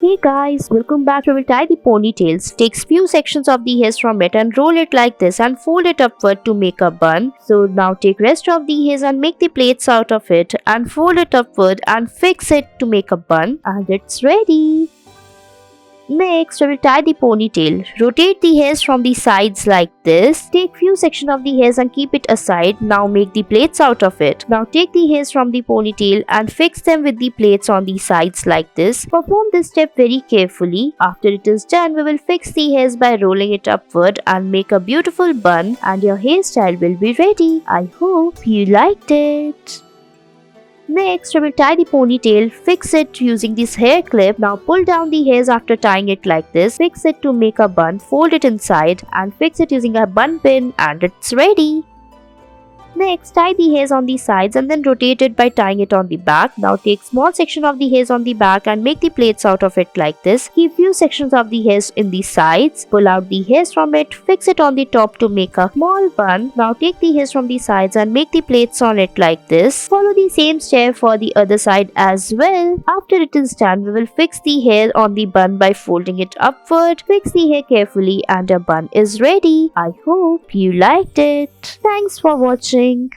Hey guys, welcome back. We will tie the ponytails. Takes few sections of the hairs from it and roll it like this and fold it upward to make a bun. So now take rest of the hairs and make the plaits out of it and fold it upward and fix it to make a bun, and it's ready. Next, we will tie the ponytail. Rotate the hairs from the sides like this. Take few section of the hairs and keep it aside. Now make the plaits out of it. Now take the hairs from the ponytail and fix them with the plaits on the sides like this. Perform this step very carefully. After it is done, we will fix the hairs by rolling it upward and make a beautiful bun, and your hairstyle will be ready. I hope you liked it. Next, we will tie the ponytail, fix it using this hair clip. Now pull down the hairs after tying it like this, fix it to make a bun, fold it inside and fix it using a bun pin, and it's ready. Next, tie the hairs on the sides and then rotate it by tying it on the back. Now take small section of the hairs on the back and make the plaits out of it like this. Keep few sections of the hairs in the sides. Pull out the hairs from it, fix it on the top to make a small bun. Now take the hairs from the sides and make the plaits on it like this. Follow the same step for the other side as well. After it is done, we will fix the hair on the bun by folding it upward. Fix the hair carefully and a bun is ready. I hope you liked it. Thanks for watching.